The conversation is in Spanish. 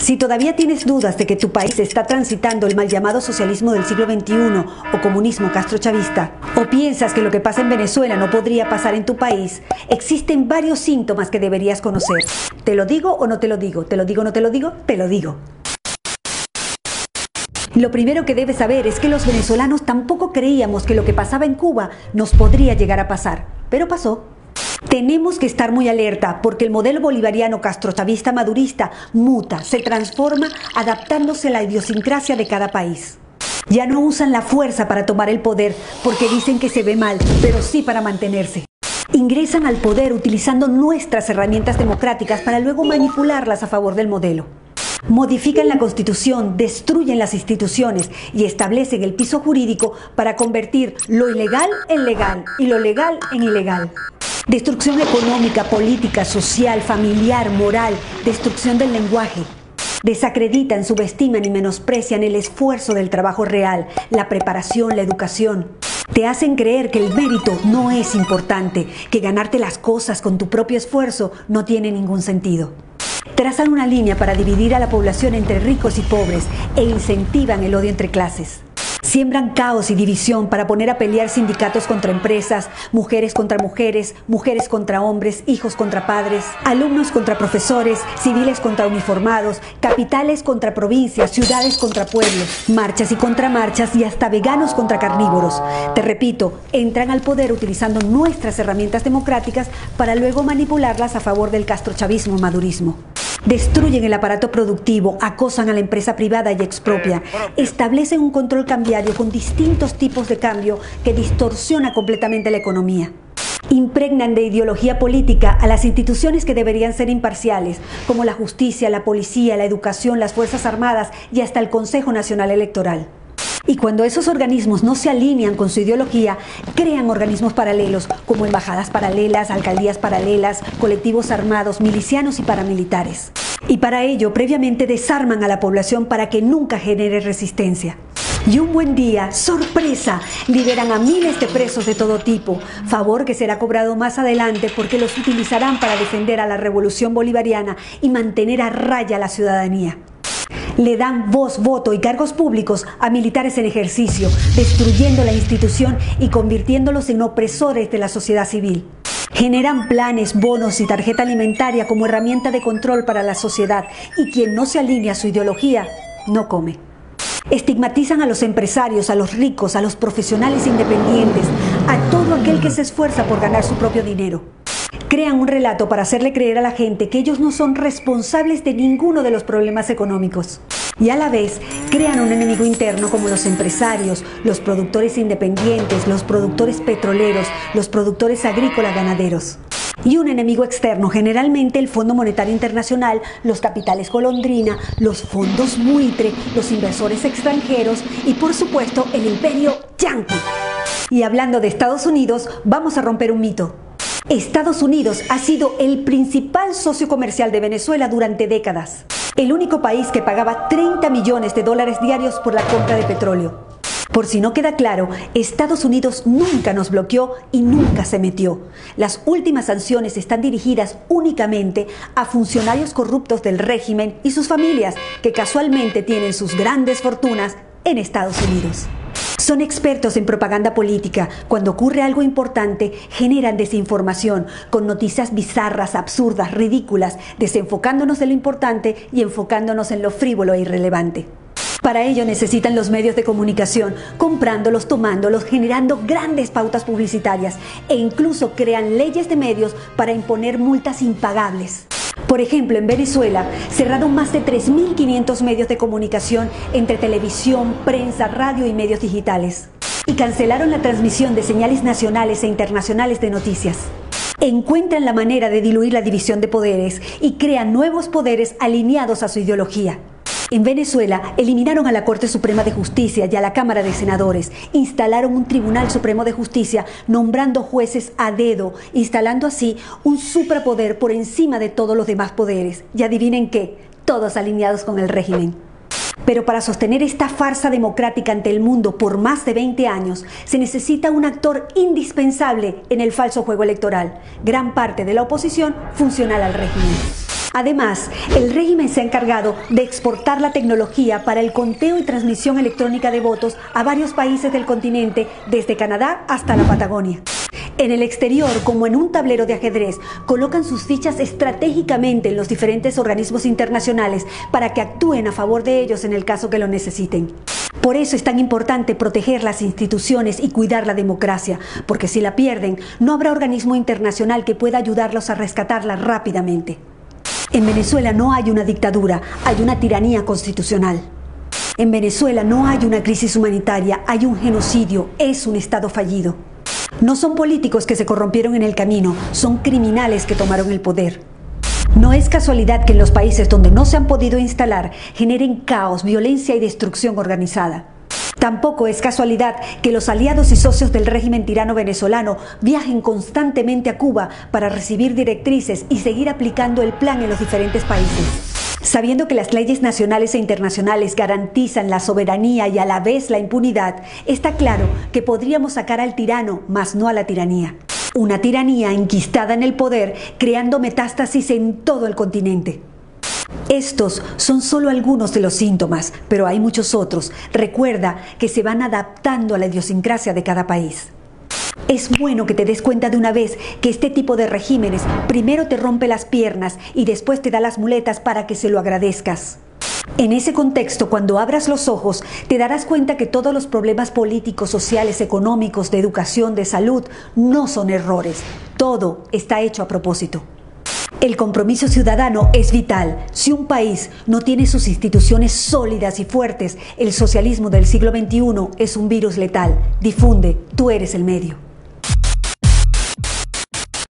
Si todavía tienes dudas de que tu país está transitando el mal llamado socialismo del siglo XXI o comunismo castrochavista, o piensas que lo que pasa en Venezuela no podría pasar en tu país, existen varios síntomas que deberías conocer. ¿Te lo digo o no te lo digo? ¿Te lo digo o no te lo digo? Te lo digo. Lo primero que debes saber es que los venezolanos tampoco creíamos que lo que pasaba en Cuba nos podría llegar a pasar, pero pasó. Tenemos que estar muy alerta porque el modelo bolivariano castrochavista madurista muta, se transforma adaptándose a la idiosincrasia de cada país. Ya no usan la fuerza para tomar el poder porque dicen que se ve mal, pero sí para mantenerse. Ingresan al poder utilizando nuestras herramientas democráticas para luego manipularlas a favor del modelo. Modifican la Constitución, destruyen las instituciones y establecen el piso jurídico para convertir lo ilegal en legal y lo legal en ilegal. Destrucción económica, política, social, familiar, moral, destrucción del lenguaje. Desacreditan, subestiman y menosprecian el esfuerzo del trabajo real, la preparación, la educación. Te hacen creer que el mérito no es importante, que ganarte las cosas con tu propio esfuerzo no tiene ningún sentido. Trazan una línea para dividir a la población entre ricos y pobres e incentivan el odio entre clases. Siembran caos y división para poner a pelear sindicatos contra empresas, mujeres contra mujeres, mujeres contra hombres, hijos contra padres, alumnos contra profesores, civiles contra uniformados, capitales contra provincias, ciudades contra pueblos, marchas y contramarchas y hasta veganos contra carnívoros. Te repito, entran al poder utilizando nuestras herramientas democráticas para luego manipularlas a favor del castrochavismo madurismo. Destruyen el aparato productivo, acosan a la empresa privada y expropian. Establecen un control cambiario con distintos tipos de cambio que distorsiona completamente la economía. Impregnan de ideología política a las instituciones que deberían ser imparciales, como la justicia, la policía, la educación, las Fuerzas Armadas y hasta el Consejo Nacional Electoral. Y cuando esos organismos no se alinean con su ideología, crean organismos paralelos, como embajadas paralelas, alcaldías paralelas, colectivos armados, milicianos y paramilitares. Y para ello, previamente desarman a la población para que nunca genere resistencia. Y un buen día, ¡sorpresa!, liberan a miles de presos de todo tipo, favor que será cobrado más adelante porque los utilizarán para defender a la revolución bolivariana y mantener a raya a la ciudadanía. Le dan voz, voto y cargos públicos a militares en ejercicio, destruyendo la institución y convirtiéndolos en opresores de la sociedad civil. Generan planes, bonos y tarjeta alimentaria como herramienta de control para la sociedad y quien no se alinea a su ideología, no come. Estigmatizan a los empresarios, a los ricos, a los profesionales independientes, a todo aquel que se esfuerza por ganar su propio dinero. Crean un relato para hacerle creer a la gente que ellos no son responsables de ninguno de los problemas económicos. Y a la vez, crean un enemigo interno como los empresarios, los productores independientes, los productores petroleros, los productores agrícolas ganaderos. Y un enemigo externo, generalmente el Fondo Monetario Internacional, los capitales golondrina, los fondos buitre, los inversores extranjeros y por supuesto el imperio yanqui. Y hablando de Estados Unidos, vamos a romper un mito. Estados Unidos ha sido el principal socio comercial de Venezuela durante décadas. El único país que pagaba 30 millones de dólares diarios por la compra de petróleo. Por si no queda claro, Estados Unidos nunca nos bloqueó y nunca se metió. Las últimas sanciones están dirigidas únicamente a funcionarios corruptos del régimen y sus familias, que casualmente tienen sus grandes fortunas en Estados Unidos. Son expertos en propaganda política. Cuando ocurre algo importante, generan desinformación con noticias bizarras, absurdas, ridículas, desenfocándonos de lo importante y enfocándonos en lo frívolo e irrelevante. Para ello necesitan los medios de comunicación, comprándolos, tomándolos, generando grandes pautas publicitarias e incluso crean leyes de medios para imponer multas impagables. Por ejemplo, en Venezuela cerraron más de 3.500 medios de comunicación entre televisión, prensa, radio y medios digitales. Y cancelaron la transmisión de señales nacionales e internacionales de noticias. Encuentran la manera de diluir la división de poderes y crean nuevos poderes alineados a su ideología. En Venezuela eliminaron a la Corte Suprema de Justicia y a la Cámara de Senadores, instalaron un Tribunal Supremo de Justicia nombrando jueces a dedo, instalando así un suprapoder por encima de todos los demás poderes. Y adivinen qué, todos alineados con el régimen. Pero para sostener esta farsa democrática ante el mundo por más de 20 años, se necesita un actor indispensable en el falso juego electoral, gran parte de la oposición funcional al régimen. Además, el régimen se ha encargado de exportar la tecnología para el conteo y transmisión electrónica de votos a varios países del continente, desde Canadá hasta la Patagonia. En el exterior, como en un tablero de ajedrez, colocan sus fichas estratégicamente en los diferentes organismos internacionales para que actúen a favor de ellos en el caso que lo necesiten. Por eso es tan importante proteger las instituciones y cuidar la democracia, porque si la pierden, no habrá organismo internacional que pueda ayudarlos a rescatarla rápidamente. En Venezuela no hay una dictadura, hay una tiranía constitucional. En Venezuela no hay una crisis humanitaria, hay un genocidio, es un Estado fallido. No son políticos que se corrompieron en el camino, son criminales que tomaron el poder. No es casualidad que en los países donde no se han podido instalar generen caos, violencia y destrucción organizada. Tampoco es casualidad que los aliados y socios del régimen tirano venezolano viajen constantemente a Cuba para recibir directrices y seguir aplicando el plan en los diferentes países. Sabiendo que las leyes nacionales e internacionales garantizan la soberanía y a la vez la impunidad, está claro que podríamos sacar al tirano, mas no a la tiranía. Una tiranía enquistada en el poder, creando metástasis en todo el continente. Estos son solo algunos de los síntomas, pero hay muchos otros. Recuerda que se van adaptando a la idiosincrasia de cada país. Es bueno que te des cuenta de una vez que este tipo de regímenes primero te rompe las piernas y después te da las muletas para que se lo agradezcas. En ese contexto, cuando abras los ojos, te darás cuenta que todos los problemas políticos, sociales, económicos, de educación, de salud, no son errores. Todo está hecho a propósito. El compromiso ciudadano es vital. Si un país no tiene sus instituciones sólidas y fuertes, el socialismo del siglo XXI es un virus letal. Difunde, tú eres el medio.